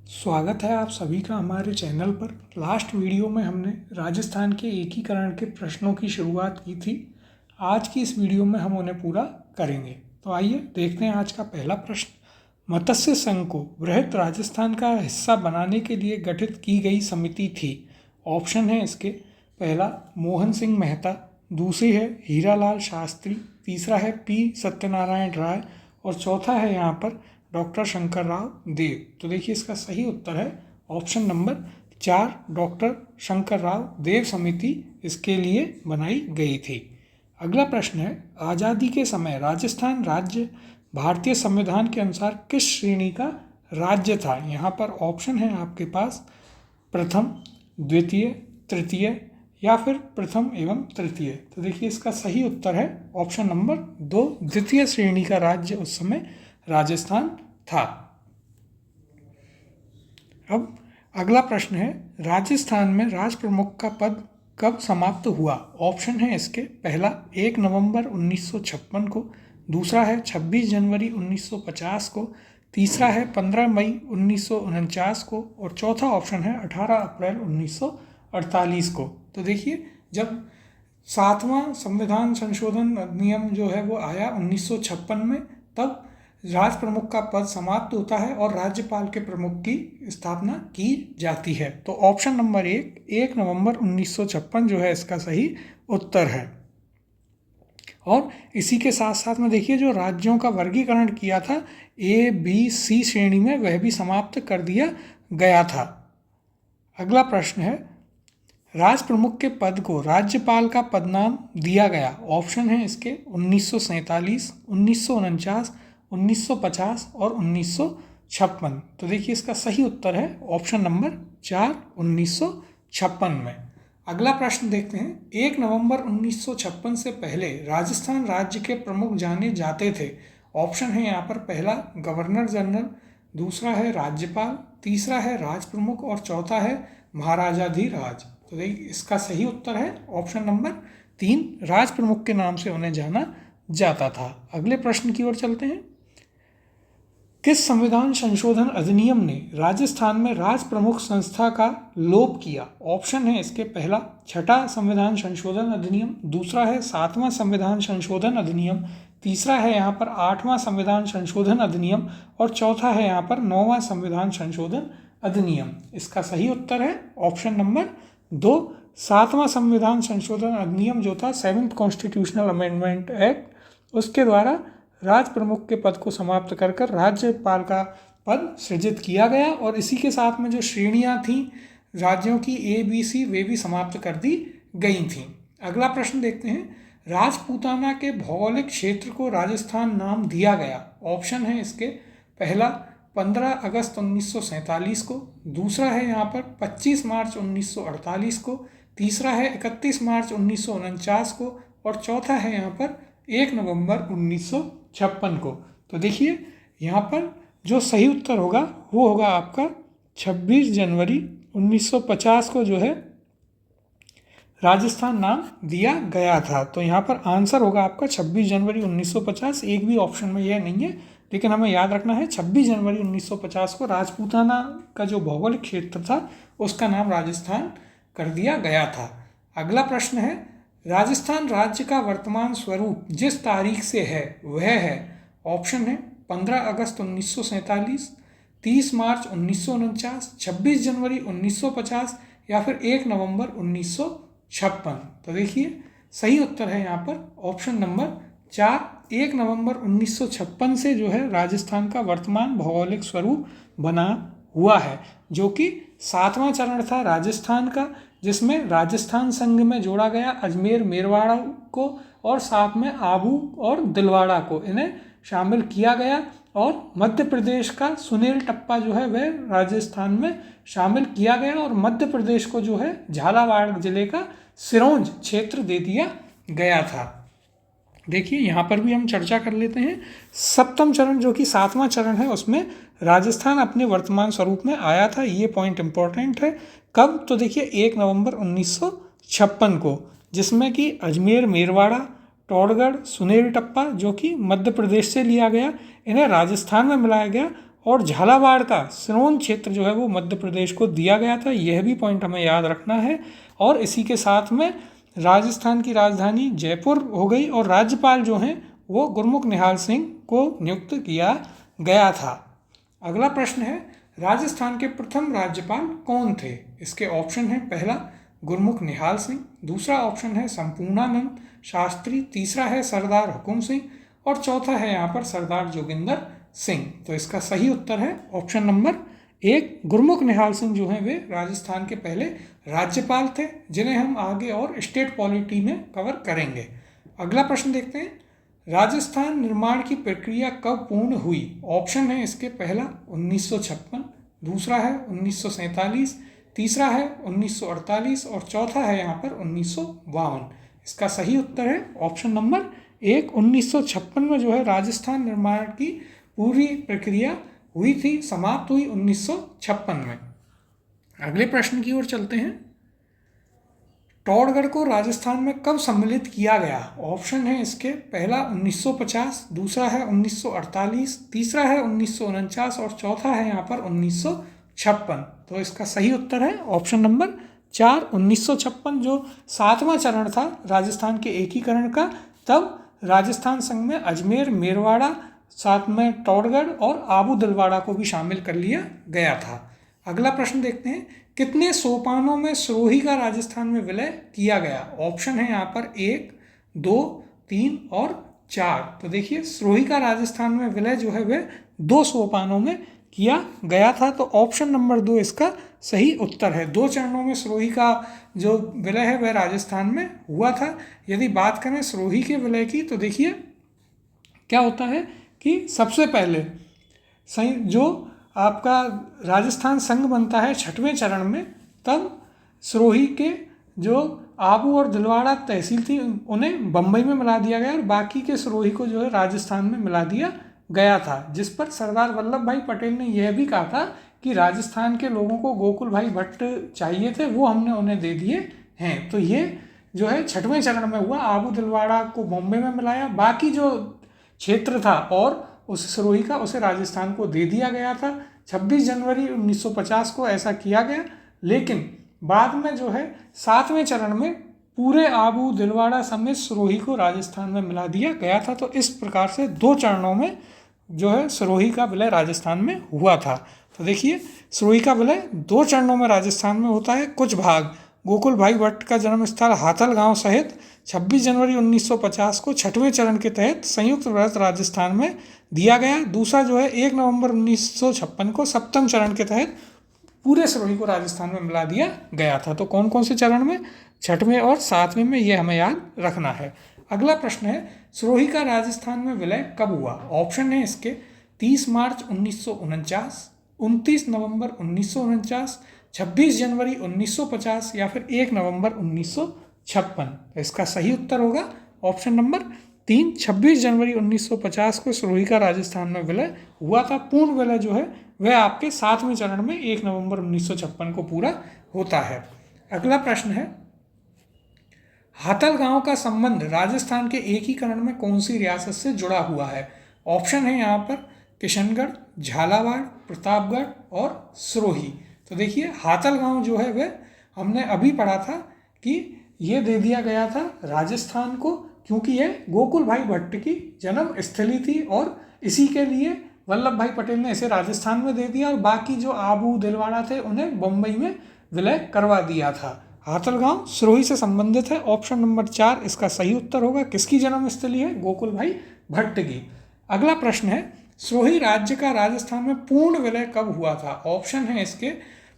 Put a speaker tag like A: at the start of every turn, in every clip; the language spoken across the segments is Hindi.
A: स्वागत है आप सभी का हमारे चैनल पर। लास्ट वीडियो में हमने राजस्थान के एकीकरण के प्रश्नों की शुरुआत की थी। आज की इस वीडियो में हम उन्हें पूरा करेंगे। तो आइए देखते हैं आज का पहला प्रश्न। मत्स्य संघ को वृहत राजस्थान का हिस्सा बनाने के लिए गठित की गई समिति थी। ऑप्शन है इसके, पहला मोहन सिंह मेहता, दूसरी है हीरालाल शास्त्री, तीसरा है पी सत्यनारायण राय और चौथा है यहाँ पर डॉक्टर शंकर राव देव। तो देखिए इसका सही उत्तर है option number 4, doctor Shankar Rao Deo समिति इसके लिए बनाई गई थी। अगला प्रश्न है, आज़ादी के समय राजस्थान राज्य भारतीय संविधान के अनुसार किस श्रेणी का राज्य था? यहाँ पर ऑप्शन है आपके पास प्रथम, द्वितीय, तृतीय या फिर प्रथम एवं तृतीय। तो देखिए इसका सही उत्तर है ऑप्शन नंबर 2, द्वितीय श्रेणी का राज्य उस समय राजस्थान था। अब अगला प्रश्न है, राजस्थान में राज प्रमुख का पद कब समाप्त हुआ? ऑप्शन है इसके, पहला 1 नवंबर 1956 को, दूसरा है 26 जनवरी 1950 को, तीसरा है 15 मई 1949 को और चौथा ऑप्शन है 18 अप्रैल 1948 को। तो देखिए जब 7वां संविधान संशोधन अधिनियम जो है वो आया 1956 में, तब राज प्रमुख का पद समाप्त होता है और राज्यपाल के प्रमुख की स्थापना की जाती है। तो ऑप्शन नंबर 1 नवंबर 1956 जो है इसका सही उत्तर है। और इसी के साथ साथ में देखिए जो राज्यों का वर्गीकरण किया था A, B, C श्रेणी में, वह भी समाप्त कर दिया गया था। अगला प्रश्न है, राज प्रमुख के पद को राज्यपाल का पदनाम दिया गया। ऑप्शन है इसके 1947, 1949, 1950 और 1956। तो देखिए इसका सही उत्तर है ऑप्शन नंबर 4, 1956 में। अगला प्रश्न देखते हैं, 1 नवंबर 1956 से पहले राजस्थान राज्य के प्रमुख जाने जाते थे। ऑप्शन है यहाँ पर, पहला गवर्नर जनरल, दूसरा है राज्यपाल, तीसरा है राज प्रमुख और चौथा है महाराजाधिराज। तो देखिए इसका सही उत्तर है ऑप्शन नंबर 3, राज प्रमुख के नाम से उन्हें जाना जाता था। अगले प्रश्न की ओर चलते हैं, किस संविधान संशोधन अधिनियम ने राजस्थान में राज प्रमुख संस्था का लोप किया? ऑप्शन है इसके, पहला 6ठा संविधान संशोधन अधिनियम, दूसरा है 7वां संविधान संशोधन अधिनियम, तीसरा है यहाँ पर 8वां संविधान संशोधन अधिनियम और चौथा है यहाँ पर 9वां संविधान संशोधन अधिनियम। इसका सही उत्तर है ऑप्शन नंबर 2, 7वां संविधान संशोधन अधिनियम जो था 7th कॉन्स्टिट्यूशनल अमेंडमेंट एक्ट, उसके द्वारा राज प्रमुख के पद को समाप्त कर राज्यपाल का पद सृजित किया गया और इसी के साथ में जो श्रेणियां थीं राज्यों की A, B, C, वे भी समाप्त कर दी गई थीं। अगला प्रश्न देखते हैं, राजपूताना के भौगोलिक क्षेत्र को राजस्थान नाम दिया गया। ऑप्शन है इसके, पहला 15 अगस्त 1947 को, दूसरा है यहाँ पर 25 मार्च 1948 को, तीसरा है 31 मार्च 1949 को और चौथा है यहाँ पर 1 नवंबर 1956 को। तो देखिए यहाँ पर जो सही उत्तर होगा वो होगा आपका 26 जनवरी 1950 को जो है राजस्थान नाम दिया गया था। तो यहाँ पर आंसर होगा आपका 26 जनवरी 1950। एक भी ऑप्शन में यह नहीं है, लेकिन हमें याद रखना है 26 जनवरी 1950 को राजपूताना का जो भौगोलिक क्षेत्र था उसका नाम राजस्थान कर दिया गया था। अगला प्रश्न है, राजस्थान राज्य का वर्तमान स्वरूप जिस तारीख से है वह है। ऑप्शन है 15 अगस्त 1947, 30 मार्च 1949, 26 जनवरी 1950 या फिर 1 नवंबर 1956। तो देखिए सही उत्तर है यहाँ पर ऑप्शन नंबर 4, 1 नवंबर 1956 से जो है राजस्थान का वर्तमान भौगोलिक स्वरूप बना हुआ है, जो कि 7वां चरण था राजस्थान का, जिसमें राजस्थान संघ में जोड़ा गया अजमेर मेरवाड़ा को और साथ में आबू और दिलवाड़ा को, इन्हें शामिल किया गया और मध्य प्रदेश का सुनील टप्पा जो है वह राजस्थान में शामिल किया गया और मध्य प्रदेश को जो है झालावाड़ जिले का सिरोंज क्षेत्र दे दिया गया था। देखिए यहाँ पर भी हम चर्चा कर लेते हैं, 7वां चरण जो कि 7वां चरण है उसमें राजस्थान अपने वर्तमान स्वरूप में आया था। ये पॉइंट इम्पोर्टेंट है। कब? तो देखिए 1 नवंबर 1956 को, जिसमें कि अजमेर मेरवाड़ा, टोडगढ़, सुनेल टप्पा जो कि मध्य प्रदेश से लिया गया, इन्हें राजस्थान में मिलाया गया और झालावाड़ का सिरोंज क्षेत्र जो है वो मध्य प्रदेश को दिया गया था। यह भी पॉइंट हमें याद रखना है। और इसी के साथ में राजस्थान की राजधानी जयपुर हो गई और राज्यपाल जो हैं वो गुरमुख निहाल सिंह को नियुक्त किया गया था। अगला प्रश्न है, राजस्थान के प्रथम राज्यपाल कौन थे? इसके ऑप्शन है, पहला गुरमुख निहाल सिंह, दूसरा ऑप्शन है संपूर्णानंद शास्त्री, तीसरा है सरदार हुकुम सिंह और चौथा है यहाँ पर सरदार जोगिंदर सिंह। तो इसका सही उत्तर है ऑप्शन नंबर 1, गुरमुख निहाल सिंह जो हैं वे राजस्थान के पहले राज्यपाल थे, जिन्हें हम आगे और स्टेट पॉलिटी में कवर करेंगे। अगला प्रश्न देखते हैं, राजस्थान निर्माण की प्रक्रिया कब पूर्ण हुई? ऑप्शन है इसके, पहला 1956, दूसरा है 1947, तीसरा है 1948 और चौथा है यहाँ पर 1952। इसका सही उत्तर है ऑप्शन नंबर 1, 1956 में जो है राजस्थान निर्माण की पूरी प्रक्रिया हुई थी, समाप्त हुई 1956 में। अगले प्रश्न की ओर चलते हैं, टोडगढ़ को राजस्थान में कब सम्मिलित किया गया? ऑप्शन है इसके, पहला 1950, दूसरा है 1948, तीसरा है 1949 और चौथा है यहाँ पर 1956। तो इसका सही उत्तर है ऑप्शन नंबर 4, 1956 जो 7वां चरण था राजस्थान के एकीकरण का, तब राजस्थान संघ में अजमेर, मेरवाड़ा, साथ में टोडगढ़ और आबू दिलवाड़ा को भी शामिल कर लिया गया था। अगला प्रश्न देखते हैं, कितने सोपानों में सिरोही का राजस्थान में विलय किया गया? ऑप्शन है यहाँ पर 1, 2, 3 और 4। तो देखिए सिरोही का राजस्थान में विलय जो है वह 2 सोपानों में किया गया था। तो ऑप्शन नंबर 2 इसका सही उत्तर है। 2 चरणों में सिरोही का जो विलय है वह राजस्थान में हुआ था। यदि बात करें सिरोही के विलय की तो देखिए क्या होता है कि सबसे पहले जो आपका राजस्थान संघ बनता है 6वें चरण में, तब सिरोही के जो आबू और दिलवाड़ा तहसील थी उन्हें बम्बई में मिला दिया गया और बाकी के सिरोही को जो है राजस्थान में मिला दिया गया था, जिस पर सरदार वल्लभ भाई पटेल ने यह भी कहा था कि राजस्थान के लोगों को गोकुल भाई भट्ट चाहिए थे, वो हमने उन्हें दे दिए हैं। तो ये जो है 6वें चरण में हुआ। आबू दिलवाड़ा को बॉम्बे में मिलाया, बाकी जो क्षेत्र था और उस सिरोही का उसे राजस्थान को दे दिया गया था। 26 जनवरी 1950 को ऐसा किया गया, लेकिन बाद में जो है 7वें चरण में पूरे आबू दिलवाड़ा समेत सिरोही को राजस्थान में मिला दिया गया था। तो इस प्रकार से 2 चरणों में जो है सिरोही का विलय राजस्थान में हुआ था। तो देखिए सिरोही का विलय 2 चरणों में राजस्थान में होता है। कुछ भाग गोकुल भाई भट्ट का जन्म स्थल हाथल गांव सहित 26 जनवरी 1950 को 6वें चरण के तहत संयुक्त व्रत राजस्थान में दिया गया। दूसरा जो है 1 नवंबर 1956 को 7वें चरण के तहत पूरे सिरोही को राजस्थान में मिला दिया गया था। तो कौन कौन से चरण में? 6वें और 7वें में, ये हमें याद रखना है। अगला प्रश्न है, सिरोही का राजस्थान में विलय कब हुआ? ऑप्शन है इसके, 30 मार्च 1949, 29 नवंबर 1949, 26 जनवरी 1950 या फिर 1 नवंबर 1956। इसका सही उत्तर होगा ऑप्शन नंबर 3, 26 जनवरी 1950 को सिरोही का राजस्थान में विलय हुआ था। पूर्ण विलय जो है वह आपके 7वें चरण में 1 नवंबर 1956 को पूरा होता है। अगला प्रश्न है, हाथल गांव का संबंध राजस्थान के एकीकरण में कौन सी रियासत से जुड़ा हुआ है? ऑप्शन है यहाँ पर किशनगढ़, झालावाड़, प्रतापगढ़ और सिरोही। तो देखिए हाथल गांव जो है वह हमने अभी पढ़ा था कि ये दे दिया गया था राजस्थान को, क्योंकि यह गोकुल भाई भट्ट की जन्म स्थली थी और इसी के लिए वल्लभ भाई पटेल ने इसे राजस्थान में दे दिया और बाकी जो आबू दिलवाड़ा थे उन्हें बम्बई में विलय करवा दिया था। हाथल गांव सिरोही से संबंधित है। ऑप्शन नंबर 4 इसका सही उत्तर होगा। किसकी जन्म स्थली है? गोकुल भाई भट्ट की। अगला प्रश्न है, सिरोही राज्य का राजस्थान में पूर्ण विलय कब हुआ था? ऑप्शन है इसके,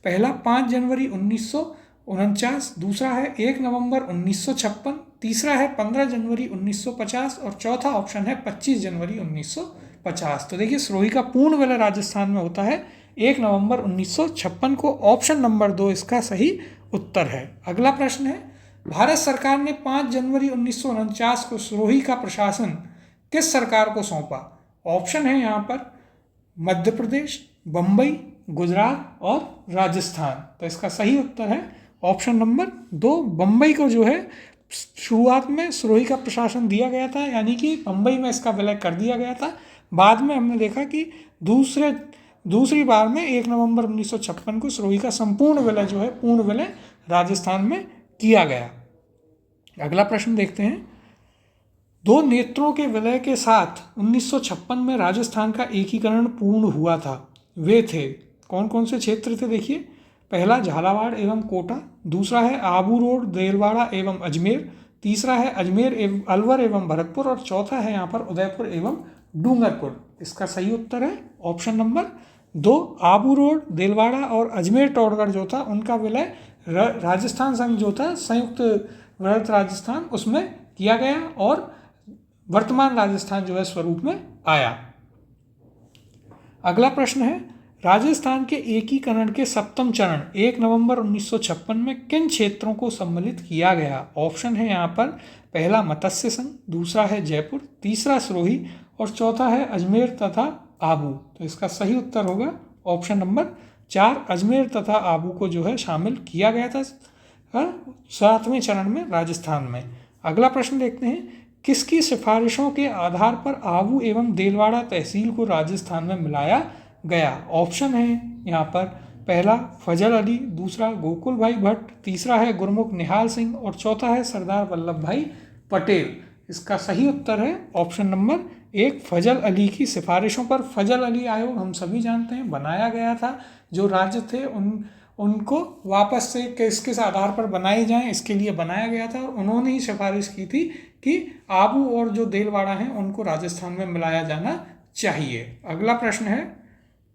A: पहला 5 जनवरी 1949, दूसरा है 1 नवंबर 1956, तीसरा है 15 जनवरी 1950 और चौथा ऑप्शन है 25 जनवरी 1950। तो देखिए सिरोही का पूर्ण विलय राजस्थान में होता है 1 नवंबर 1956 को। ऑप्शन नंबर 2 इसका सही उत्तर है। अगला प्रश्न है, भारत सरकार ने 5 जनवरी 1949 को सिरोही का प्रशासन किस सरकार को सौंपा? ऑप्शन है यहाँ पर मध्य प्रदेश, बम्बई, गुजरात और राजस्थान। तो इसका सही उत्तर है ऑप्शन नंबर 2, बम्बई को जो है शुरुआत में सिरोही का प्रशासन दिया गया था, यानी कि बम्बई में इसका विलय कर दिया गया था। बाद में हमने देखा कि दूसरी बार में 1 नवंबर 1956 को सिरोही का संपूर्ण विलय जो है पूर्ण विलय राजस्थान में किया गया। अगला प्रश्न देखते हैं। दो नेत्रों के विलय के साथ 1956 में राजस्थान का एकीकरण पूर्ण हुआ था। वे थे, कौन कौन से क्षेत्र थे देखिए। पहला झालावाड़ एवं कोटा, दूसरा है आबू रोड, देलवाड़ा एवं अजमेर, तीसरा है अजमेर एवं अलवर एवं भरतपुर, और चौथा है यहाँ पर उदयपुर एवं डूंगरपुर। इसका सही उत्तर है option number 2, Abu road, Delwara और अजमेर टोडगढ़ जो था उनका विलय राजस्थान संघ जो था संयुक्त वृहत राजस्थान उसमें किया गया और वर्तमान राजस्थान जो है स्वरूप में आया। अगला प्रश्न है, राजस्थान के एकीकरण के सप्तम चरण 1 नवंबर 1956 में किन क्षेत्रों को सम्मिलित किया गया। ऑप्शन है यहाँ पर, पहला मत्स्य संघ, दूसरा है जयपुर, तीसरा सिरोही और चौथा है अजमेर तथा आबू। तो इसका सही उत्तर होगा ऑप्शन नंबर 4, अजमेर तथा आबू को जो है शामिल किया गया था 7वें चरण में राजस्थान में। अगला प्रश्न देखते हैं, किसकी सिफारिशों के आधार पर आबू एवं देलवाड़ा तहसील को राजस्थान में मिलाया गया। ऑप्शन है यहाँ पर, पहला फजल अली, दूसरा गोकुल भाई भट्ट, तीसरा है गुरमुख निहाल सिंह और चौथा है सरदार वल्लभ भाई पटेल। इसका सही उत्तर है ऑप्शन नंबर 1, फजल अली की सिफारिशों पर। फजल अली आयोग हम सभी जानते हैं बनाया गया था, जो राज्य थे उनको वापस से किस किस आधार पर बनाए जाएं इसके लिए बनाया गया था, और उन्होंने ही सिफारिश की थी कि आबू और जो देलवाड़ा हैं उनको राजस्थान में मिलाया जाना चाहिए। अगला प्रश्न है,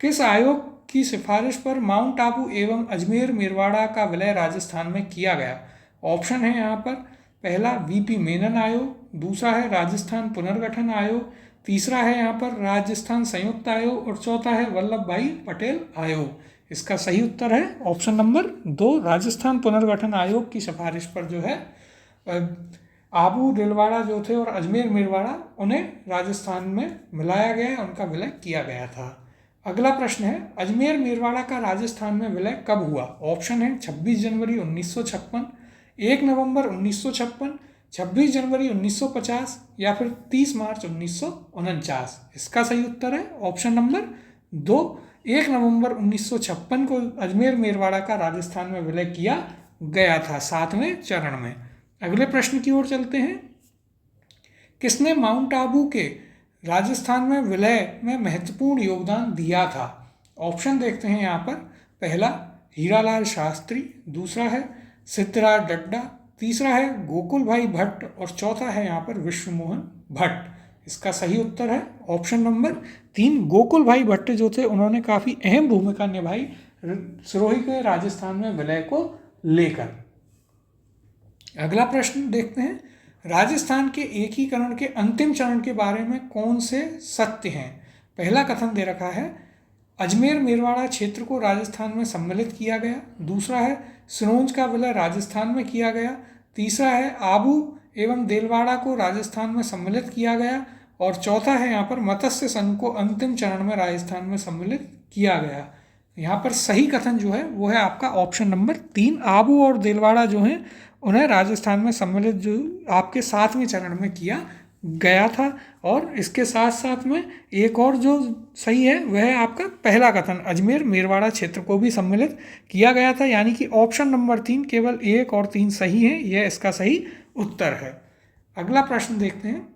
A: किस आयोग की सिफारिश पर माउंट आबू एवं अजमेर मेरवाड़ा का विलय राजस्थान में किया गया। ऑप्शन है यहाँ पर, पहला वीपी मेनन आयोग, दूसरा है राजस्थान पुनर्गठन आयोग, तीसरा है यहाँ पर राजस्थान संयुक्त आयोग और चौथा है वल्लभ भाई पटेल आयोग। इसका सही उत्तर है ऑप्शन नंबर 2, राजस्थान पुनर्गठन आयोग की सिफारिश पर जो है आबू देलवाड़ा जो थे और अजमेर मेरवाड़ा उन्हें राजस्थान में मिलाया गया, उनका विलय किया गया था। अगला प्रश्न है, अजमेर मेरवाड़ा का राजस्थान में विलय कब हुआ। ऑप्शन है 26 जनवरी 1956, 1 नवंबर 1956, 26 जनवरी 1950 या फिर 30 मार्च 1949। इसका सही उत्तर है ऑप्शन नंबर 2, 1 नवंबर 1956 को अजमेर मेरवाड़ा का राजस्थान में विलय किया गया था 7वें चरण में। अगले प्रश्न की ओर चलते हैं, किसने माउंट आबू के राजस्थान में विलय में महत्वपूर्ण योगदान दिया था। ऑप्शन देखते हैं यहाँ पर, पहला हीरालाल शास्त्री, दूसरा है सिद्धराज डड्डा, तीसरा है गोकुल भाई भट्ट और चौथा है यहाँ पर विश्वमोहन भट्ट। इसका सही उत्तर है ऑप्शन नंबर 3, गोकुल भाई भट्ट जो थे उन्होंने काफ़ी अहम भूमिका निभाई सिरोही के राजस्थान में विलय को लेकर। अगला प्रश्न देखते हैं, राजस्थान के एकीकरण के अंतिम चरण के बारे में कौन से सत्य हैं। पहला कथन दे रखा है, अजमेर मेरवाड़ा क्षेत्र को राजस्थान में सम्मिलित किया गया, दूसरा है सिरोंज का विलय राजस्थान में किया गया, तीसरा है आबू एवं देलवाड़ा को राजस्थान में सम्मिलित किया गया और चौथा है यहाँ पर मत्स्य संघ को अंतिम चरण में राजस्थान में सम्मिलित किया गया। यहाँ पर सही कथन जो है वो है आपका ऑप्शन नंबर 3, आबू और देलवाड़ा जो हैं उन्हें राजस्थान में सम्मिलित जो आपके 7वें चरण में किया गया था। और इसके साथ साथ में एक और जो सही है वह है आपका पहला कथन, अजमेर मेरवाड़ा क्षेत्र को भी सम्मिलित किया गया था, यानी कि ऑप्शन नंबर 3 केवल 1 और 3 सही है, यह इसका सही उत्तर है। अगला प्रश्न देखते हैं,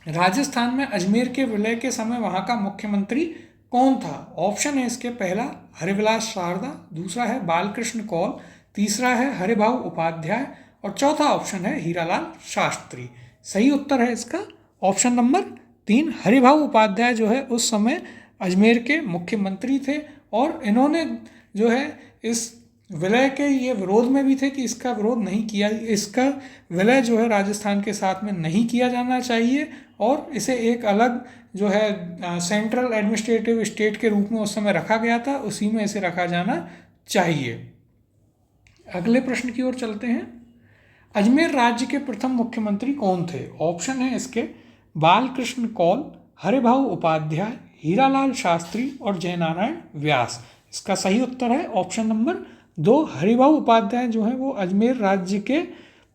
A: राजस्थान में अजमेर के विलय के समय वहाँ का मुख्यमंत्री कौन था। ऑप्शन है इसके, पहला हरिविलास शारदा, दूसरा है बालकृष्ण कौल, तीसरा है हरिभाऊ उपाध्याय और चौथा ऑप्शन है हीरालाल शास्त्री। सही उत्तर है इसका ऑप्शन नंबर 3, हरिभाऊ उपाध्याय जो है उस समय अजमेर के मुख्यमंत्री थे और इन्होंने जो है इस विलय के ये विरोध में भी थे कि इसका विरोध नहीं किया, इसका विलय जो है राजस्थान के साथ में नहीं किया जाना चाहिए और इसे एक अलग जो है सेंट्रल एडमिनिस्ट्रेटिव स्टेट के रूप में उस समय रखा गया था, उसी में इसे रखा जाना चाहिए। अगले प्रश्न की ओर चलते हैं, अजमेर राज्य के प्रथम मुख्यमंत्री कौन थे। ऑप्शन है इसके, बालकृष्ण कौल, हरिभाऊ उपाध्याय, हीरालाल शास्त्री और जयनारायण व्यास। इसका सही उत्तर है ऑप्शन नंबर 2, हरिभाऊ उपाध्याय जो है वो अजमेर राज्य के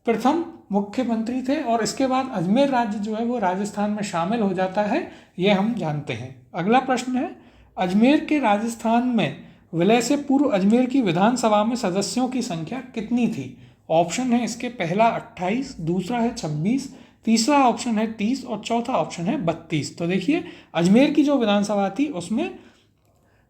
A: प्रथम मुख्यमंत्री थे और इसके बाद अजमेर राज्य जो है वो राजस्थान में शामिल हो जाता है, ये हम जानते हैं। अगला प्रश्न है, अजमेर के राजस्थान में विलय से पूर्व अजमेर की विधानसभा में सदस्यों की संख्या कितनी थी? ऑप्शन है इसके पहला 28, दूसरा है 26, तीसरा ऑप्शन है 30 और चौथा ऑप्शन है 32। तो देखिए अजमेर की जो विधानसभा थी उसमें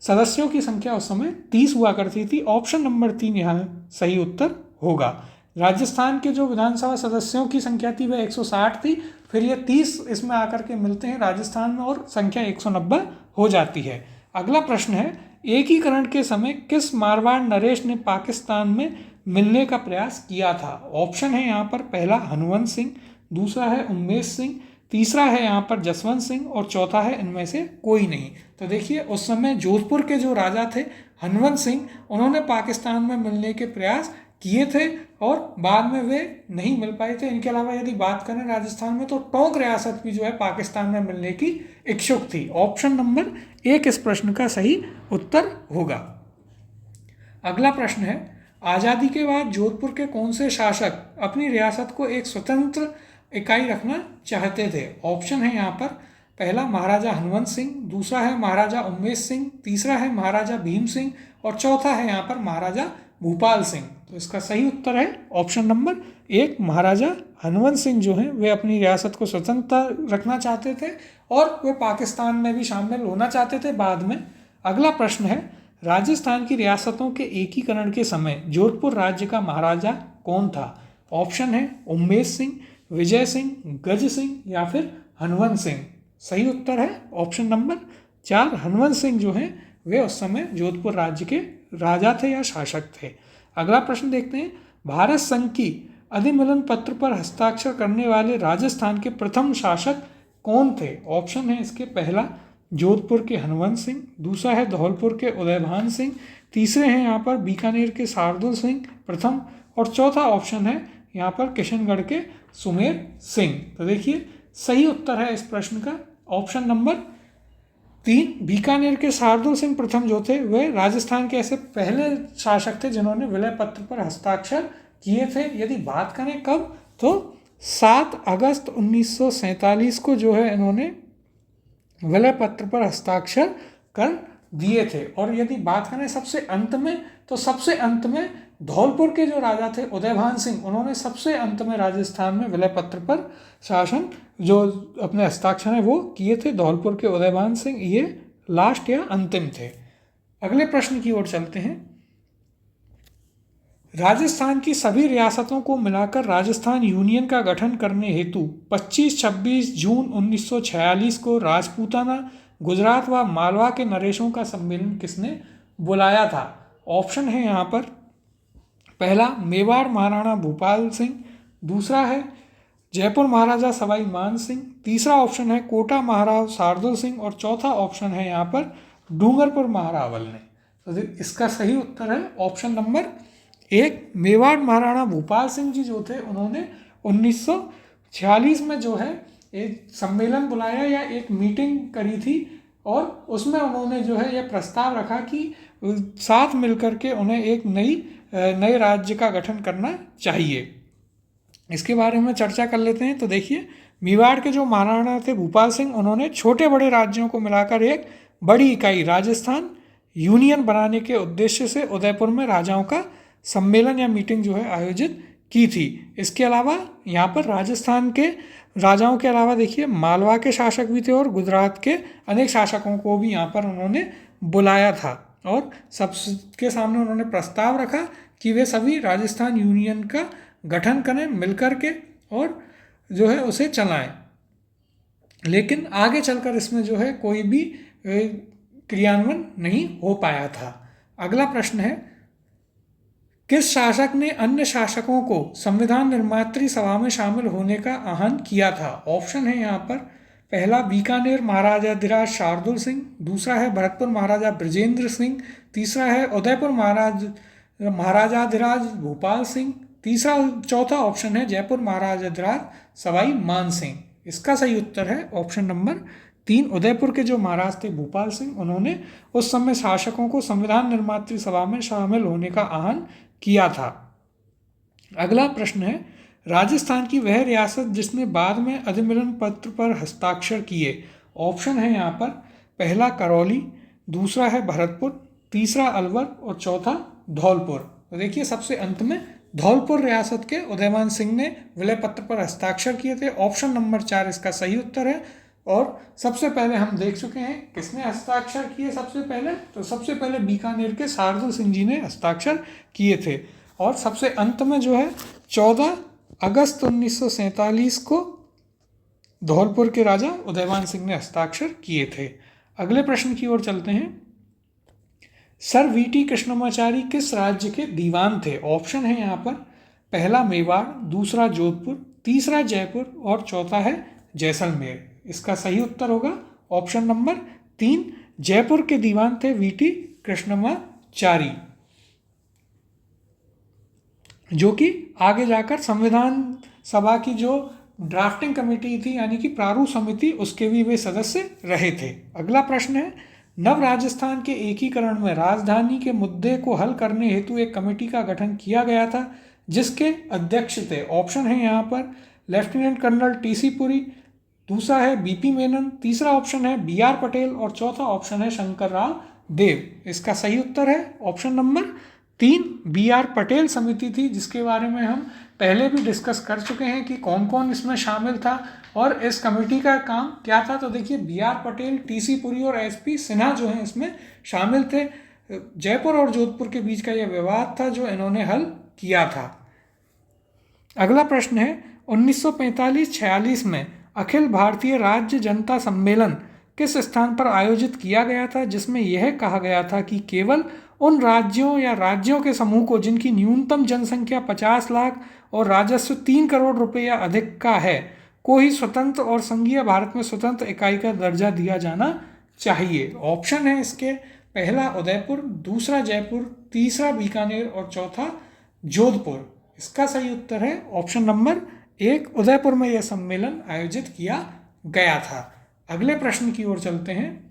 A: सदस्यों की संख्या उस समय 30 हुआ करती थी। ऑप्शन नंबर 3 यहाँ सही उत्तर होगा। राजस्थान के जो विधानसभा सदस्यों की संख्या थी वह 160 थी, फिर ये 30 इसमें आकर के मिलते हैं राजस्थान में और संख्या 190 हो जाती है। अगला प्रश्न है, एकीकरण के समय किस मारवाड़ नरेश ने पाकिस्तान में मिलने का प्रयास किया था? ऑप्शन है यहाँ पर पहला हनुवंत सिंह, दूसरा है उमेश सिंह, तीसरा है यहाँ पर जसवंत सिंह और चौथा है इनमें से कोई नहीं। तो देखिए उस समय जोधपुर के जो राजा थे हनुवंत सिंह, उन्होंने पाकिस्तान में मिलने के प्रयास किए थे और बाद में वे नहीं मिल पाए थे। इनके अलावा यदि बात करें राजस्थान में तो टोंक रियासत भी जो है पाकिस्तान में मिलने की इच्छुक थी। ऑप्शन नंबर 1 इस प्रश्न का सही उत्तर होगा। अगला प्रश्न है, आज़ादी के बाद जोधपुर के कौन से शासक अपनी रियासत को एक स्वतंत्र इकाई रखना चाहते थे? ऑप्शन है यहाँ पर पहला महाराजा हनुवंत सिंह, दूसरा है महाराजा उमेश सिंह, तीसरा है महाराजा भीम सिंह और चौथा है यहाँ पर महाराजा भूपाल सिंह। तो इसका सही उत्तर है ऑप्शन नंबर 1 महाराजा हनुवंत सिंह जो हैं वे अपनी रियासत को स्वतंत्र रखना चाहते थे और वे पाकिस्तान में भी शामिल होना चाहते थे बाद में। अगला प्रश्न है, राजस्थान की रियासतों के एकीकरण के समय जोधपुर राज्य का महाराजा कौन था? ऑप्शन है उमेश सिंह, विजय सिंह, गज सिंह या फिर हनुवंत सिंह। सही उत्तर है ऑप्शन नंबर 4 हनुवंत सिंह जो हैं वे उस समय जोधपुर राज्य के राजा थे या शासक थे। अगला प्रश्न देखते हैं, भारत संघ की अधिमिलन पत्र पर हस्ताक्षर करने वाले राजस्थान के प्रथम शासक कौन थे? ऑप्शन है इसके पहला जोधपुर के हनुवंत सिंह, दूसरा है धौलपुर के उदयभान सिंह, तीसरे हैं यहाँ पर बीकानेर के शार्दुल सिंह प्रथम और चौथा ऑप्शन है यहाँ पर किशनगढ़ के सुमेर सिंह। तो देखिए सही उत्तर है इस प्रश्न का ऑप्शन नंबर 3 बीकानेर के शार्दुल सिंह प्रथम जो थे वे राजस्थान के ऐसे पहले शासक थे जिन्होंने विलय पत्र पर हस्ताक्षर किए थे। यदि बात करें कब, तो 7 अगस्त 1947 को जो है इन्होंने विलय पत्र पर हस्ताक्षर कर दिए थे। और यदि बात करें सबसे अंत में, तो सबसे अंत में धौलपुर के जो राजा थे उदयभान सिंह, उन्होंने सबसे अंत में राजस्थान में विलय पत्र पर शासन जो अपने हस्ताक्षर हैं वो किए थे। धौलपुर के उदयभान सिंह ये लास्ट या अंतिम थे। अगले प्रश्न की ओर चलते हैं, राजस्थान की सभी रियासतों को मिलाकर राजस्थान यूनियन का गठन करने हेतु 25-26 जून 1946 को राजपूताना, गुजरात व मालवा के नरेशों का सम्मेलन किसने बुलाया था? ऑप्शन है यहाँ पर पहला मेवाड़ महाराणा भूपाल सिंह, दूसरा है जयपुर महाराजा सवाई मान सिंह, तीसरा ऑप्शन है कोटा महाराज शार्दुल सिंह और चौथा ऑप्शन है यहाँ पर डूंगरपुर महारावल ने। तो इसका सही उत्तर है ऑप्शन नंबर 1 मेवाड़ महाराणा भूपाल सिंह जी जो थे उन्होंने 1946 में जो है एक सम्मेलन बुलाया या एक मीटिंग करी थी और उसमें उन्होंने जो है यह प्रस्ताव रखा कि साथ मिलकर के उन्हें एक नए राज्य का गठन करना चाहिए। इसके बारे में चर्चा कर लेते हैं। तो देखिए मेवाड़ के जो महाराणा थे भूपाल सिंह, उन्होंने छोटे बड़े राज्यों को मिलाकर एक बड़ी इकाई राजस्थान यूनियन बनाने के उद्देश्य से उदयपुर में राजाओं का सम्मेलन या मीटिंग जो है आयोजित की थी। इसके अलावा यहाँ पर राजस्थान के राजाओं के अलावा देखिए मालवा के शासक भी थे और गुजरात के अनेक शासकों को भी यहाँ पर उन्होंने बुलाया था और सबके सामने उन्होंने प्रस्ताव रखा कि वे सभी राजस्थान यूनियन का गठन करें मिलकर के और जो है उसे चलाएं। लेकिन आगे चलकर इसमें जो है कोई भी क्रियान्वयन नहीं हो पाया था। अगला प्रश्न है, किस शासक ने अन्य शासकों को संविधान निर्मात्री सभा में शामिल होने का आह्वान किया था? ऑप्शन है यहाँ पर पहला बीकानेर महाराजाधिराज शार्दुल सिंह, दूसरा है भरतपुर महाराजा ब्रजेंद्र सिंह, तीसरा है उदयपुर महाराजाधिराज भूपाल सिंह, चौथा ऑप्शन है जयपुर महाराजाधिराज सवाई मान सिंह। इसका सही उत्तर है ऑप्शन नंबर 3 उदयपुर के जो महाराज थे भूपाल सिंह, उन्होंने उस समय शासकों को संविधान निर्मात्री सभा में शामिल होने का आह्वान किया था। अगला प्रश्न है, राजस्थान की वह रियासत जिसने बाद में अधिमिलन पत्र पर हस्ताक्षर किए। ऑप्शन है यहाँ पर पहला करौली, दूसरा है भरतपुर, तीसरा अलवर और चौथा धौलपुर। तो देखिए सबसे अंत में धौलपुर रियासत के उदयमान सिंह ने विलय पत्र पर हस्ताक्षर किए थे। ऑप्शन नंबर 4 इसका सही उत्तर है। और सबसे पहले हम देख चुके हैं किसने हस्ताक्षर किए सबसे पहले, तो सबसे पहले बीकानेर के शार्दुल सिंह जी ने हस्ताक्षर किए थे। और सबसे अंत में जो है 14 अगस्त 1947 को धौलपुर के राजा उदयमान सिंह ने हस्ताक्षर किए थे। अगले प्रश्न की ओर चलते हैं। सर वीटी कृष्णमाचारी किस राज्य के दीवान थे? ऑप्शन है यहाँ पर, पहला मेवाड़, दूसरा जोधपुर, तीसरा जयपुर और चौथा है जैसलमेर। इसका सही उत्तर होगा ऑप्शन नंबर 3, जयपुर के दीवान थे वीटी कृष्णमाचारी, जो कि आगे जाकर संविधान सभा की जो ड्राफ्टिंग कमेटी थी यानी कि प्रारूप समिति, उसके भी वे सदस्य रहे थे। अगला प्रश्न है, नव राजस्थान के एकीकरण में राजधानी के मुद्दे को हल करने हेतु एक कमेटी का गठन किया गया था, जिसके अध्यक्ष थे। ऑप्शन है यहाँ पर लेफ्टिनेंट कर्नल टीसी पुरी, दूसरा है बीपी मेनन, तीसरा ऑप्शन है बीआर पटेल और चौथा ऑप्शन है शंकरराव देव। इसका सही उत्तर है ऑप्शन नंबर 3, बीआर पटेल समिति थी, जिसके बारे में हम पहले भी डिस्कस कर चुके हैं कि कौन कौन इसमें शामिल था और इस कमेटी का काम क्या था। तो देखिए बीआर पटेल, टीसी पुरी और एसपी सिन्हा जो हैं इसमें शामिल थे। जयपुर और जोधपुर के बीच का यह विवाद था जो इन्होंने हल किया था। अगला प्रश्न है, 1945-46 में अखिल भारतीय राज्य जनता सम्मेलन किस स्थान पर आयोजित किया गया था, जिसमें यह कहा गया था कि केवल उन राज्यों या राज्यों के समूह को जिनकी न्यूनतम जनसंख्या 50 लाख और राजस्व 3 करोड़ रुपए या अधिक का है, को ही स्वतंत्र और संघीय भारत में स्वतंत्र इकाई का दर्जा दिया जाना चाहिए। ऑप्शन है इसके, पहला उदयपुर, दूसरा जयपुर, तीसरा बीकानेर और चौथा जोधपुर। इसका सही उत्तर है ऑप्शन नंबर 1, उदयपुर में यह सम्मेलन आयोजित किया गया था। अगले प्रश्न की ओर चलते हैं।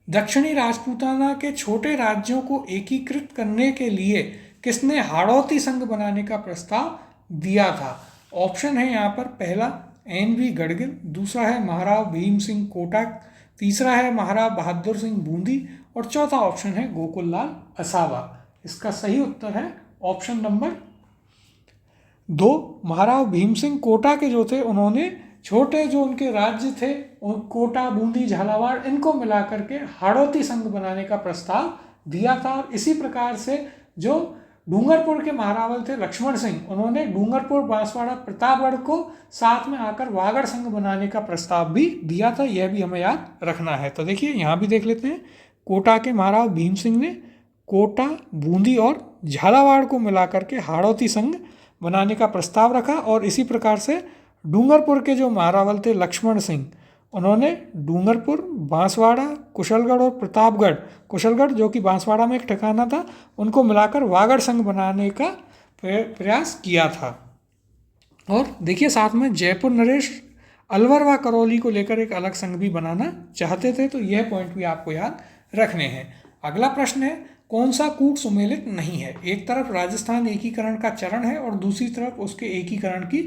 A: दक्षिणी राजपूताना के छोटे राज्यों को एकीकृत करने के लिए किसने हाड़ौती संघ बनाने का प्रस्ताव दिया था? ऑप्शन है यहाँ पर, पहला एन.वी. गढ़गिल, दूसरा है महाराव भीम सिंह कोटक, तीसरा है महाराव बहादुर सिंह बूंदी और चौथा ऑप्शन है गोकुललाल असावा। इसका सही उत्तर है ऑप्शन नंबर 2, महाराव भीम सिंह कोटा के जो थे उन्होंने छोटे जो उनके राज्य थे कोटा, बूंदी, झालावाड़, इनको मिलाकर के हाड़ौती संघ बनाने का प्रस्ताव दिया था। और इसी प्रकार से जो डूंगरपुर के महारावल थे लक्ष्मण सिंह, उन्होंने डूंगरपुर, बांसवाड़ा, प्रतापगढ़ को साथ में आकर वागड़ संघ बनाने का प्रस्ताव भी दिया था। यह भी हमें याद रखना है। तो देखिए यहाँ भी देख लेते हैं, कोटा के महाराव भीम सिंह ने कोटा, बूंदी और झालावाड़ को मिलाकर के हाड़ौती संघ बनाने का प्रस्ताव रखा। और इसी प्रकार से डूंगरपुर के जो महारावल थे लक्ष्मण सिंह, उन्होंने डूंगरपुर, बांसवाड़ा, कुशलगढ़ और प्रतापगढ़, कुशलगढ़ जो कि बांसवाड़ा में एक ठिकाना था, उनको मिलाकर वागड़ संघ बनाने का प्रयास किया था। और देखिए साथ में जयपुर नरेश, अलवर व करौली को लेकर एक अलग संघ भी बनाना चाहते थे। तो यह पॉइंट भी आपको याद रखने हैं। अगला प्रश्न है, कौन सा कूट सुमेलित नहीं है? एक तरफ राजस्थान एकीकरण का चरण है और दूसरी तरफ उसके एकीकरण की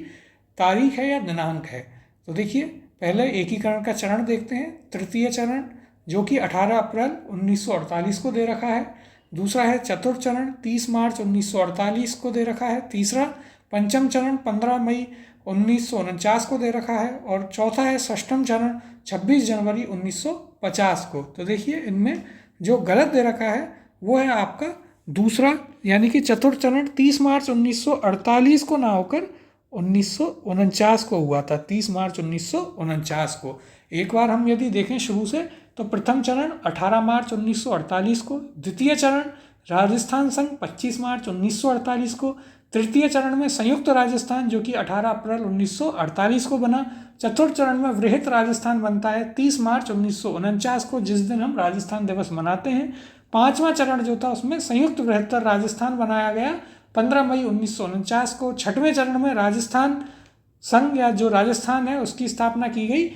A: तारीख है या दिनांक है। तो देखिए पहले एकीकरण का चरण देखते हैं। तृतीय चरण जो कि 18 अप्रैल 1948 को दे रखा है। दूसरा है चतुर्थ चरण 30 मार्च 1948 को दे रखा है। तीसरा पंचम चरण 15 मई 1949 को दे रखा है। और चौथा है षष्ठम चरण 26 जनवरी 1950 को। तो देखिए इनमें जो गलत दे रखा है वो है आपका दूसरा, यानी कि चतुर्थ चरण 30 मार्च 1948 को ना होकर 1949 को हुआ था। 30 मार्च 1949 को। एक बार हम यदि देखें शुरू से, तो प्रथम चरण 18 मार्च 1948 को, द्वितीय चरण राजस्थान संघ 25 मार्च 1948 को, तृतीय चरण में संयुक्त राजस्थान जो कि 18 अप्रैल 1948 को बना, चतुर्थ चरण में वृहत राजस्थान बनता है 30 मार्च 1949 को, जिस दिन हम राजस्थान दिवस मनाते हैं। पांचवा चरण जो था उसमें संयुक्त बृहत्तर राजस्थान बनाया गया 15 मई 1949 को। छठवें चरण में राजस्थान संघ या जो राजस्थान है उसकी स्थापना की गई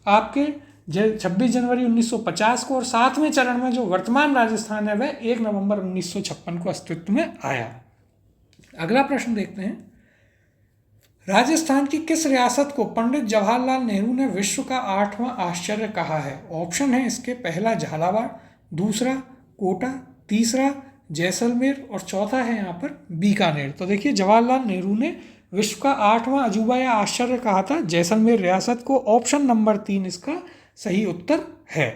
A: आपके 26 जनवरी 1950 को। और सातवें चरण में जो वर्तमान राजस्थान है वह 1 नवंबर 1956 को अस्तित्व में आया। अगला प्रश्न देखते हैं। राजस्थान की किस रियासत को पंडित जवाहरलाल नेहरू ने विश्व का 8वां आश्चर्य कहा है? ऑप्शन है इसके, पहला झालावाड़, दूसरा कोटा, तीसरा जैसलमेर और चौथा है यहाँ पर बीकानेर। तो देखिए जवाहरलाल नेहरू ने विश्व का 8वां अजूबा या आश्चर्य कहा था जैसलमेर रियासत को। ऑप्शन नंबर 3 इसका सही उत्तर है।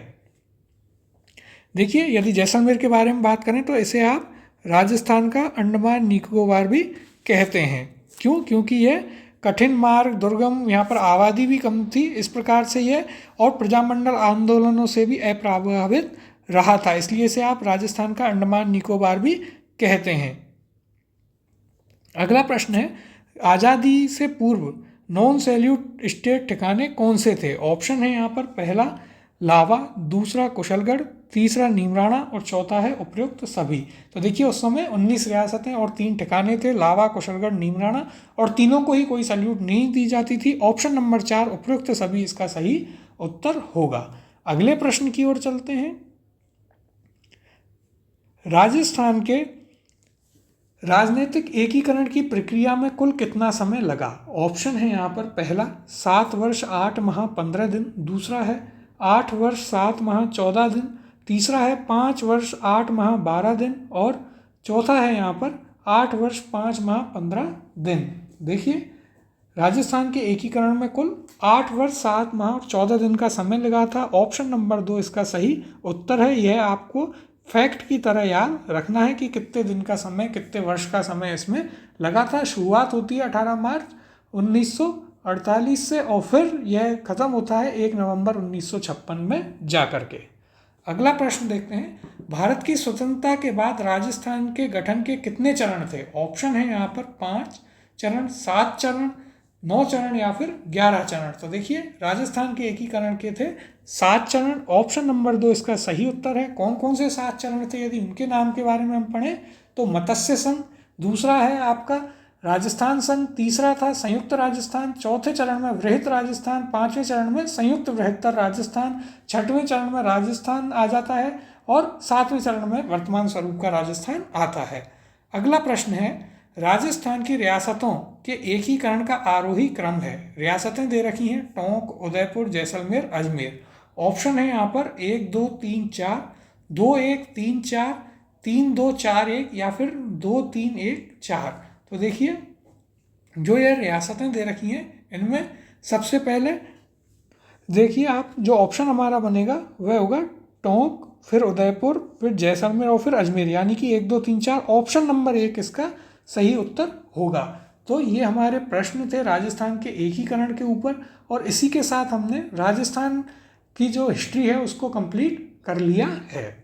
A: देखिए यदि जैसलमेर के बारे में बात करें तो इसे आप राजस्थान का अंडमान निकोबार भी कहते हैं। क्यों? क्योंकि यह कठिन मार्ग, दुर्गम, यहाँ पर आबादी भी कम थी, इस प्रकार से यह और प्रजामंडल आंदोलनों से भी अप्रभावित रहा था, इसलिए इसे आप राजस्थान का अंडमान निकोबार भी कहते हैं। अगला प्रश्न है, आज़ादी से पूर्व नॉन सैल्यूट स्टेट ठिकाने कौन से थे? ऑप्शन है यहाँ पर, पहला लावा, दूसरा कुशलगढ़, तीसरा नीमराणा और चौथा है उपयुक्त सभी। तो देखिए उस समय 19 रियासतें और 3 ठिकाने थे, लावा, कुशलगढ़, नीमराणा, और तीनों को ही कोई सैल्यूट नहीं दी जाती थी। ऑप्शन नंबर 4 उपयुक्त सभी इसका सही उत्तर होगा। अगले प्रश्न की ओर चलते हैं। राजस्थान के राजनीतिक एकीकरण की प्रक्रिया में कुल कितना समय लगा? ऑप्शन है यहाँ पर, पहला 7 वर्ष 8 माह 15 दिन, दूसरा है 8 वर्ष 7 माह 14 दिन, तीसरा है 5 वर्ष 8 माह 12 दिन और चौथा है यहाँ पर 8 वर्ष 5 माह 15 दिन। देखिए राजस्थान के एकीकरण में कुल 8 वर्ष 7 माह और 14 दिन का समय लगा था। ऑप्शन नंबर 2 इसका सही उत्तर है। यह आपको फैक्ट की तरह याद रखना है कि कितने दिन का समय, कितने वर्ष का समय इसमें लगा था। शुरुआत होती है 18 मार्च 1948 से और फिर यह खत्म होता है 1 नवंबर 1956 में जा कर के। अगला प्रश्न देखते हैं, भारत की स्वतंत्रता के बाद राजस्थान के गठन के कितने चरण थे? ऑप्शन है यहाँ पर 5 चरण, 7 चरण, 9 चरण या फिर 11 चरण। तो देखिए राजस्थान के एकीकरण के थे 7 चरण। ऑप्शन नंबर 2 इसका सही उत्तर है। कौन कौन से 7 चरण थे यदि उनके नाम के बारे में हम पढ़ें तो मत्स्य संघ, दूसरा है आपका राजस्थान संघ, तीसरा था संयुक्त राजस्थान, चौथे चरण में वृहत राजस्थान, 5वें चरण में संयुक्त बृहत्तर राजस्थान, 6वें चरण में राजस्थान आ जाता है और 7वें चरण में वर्तमान स्वरूप का राजस्थान आता है। अगला प्रश्न है, राजस्थान की रियासतों के एकीकरण का आरोही क्रम है। रियासतें दे रखी हैं टोंक, उदयपुर, जैसलमेर, अजमेर। ऑप्शन है यहाँ पर 1 2 3 4, 2 1 3 4, 3 2 4 1 या फिर 2 3 1 4। तो देखिए जो ये रियासतें दे रखी हैं इनमें सबसे पहले देखिए आप जो ऑप्शन हमारा बनेगा वह होगा टोंक, फिर उदयपुर, फिर जैसलमेर और फिर अजमेर, यानी कि 1 2 3 4। ऑप्शन नंबर 1 इसका सही उत्तर होगा। तो ये हमारे प्रश्न थे राजस्थान के एकीकरण के ऊपर और इसी के साथ हमने राजस्थान की जो हिस्ट्री है उसको कंप्लीट कर लिया है।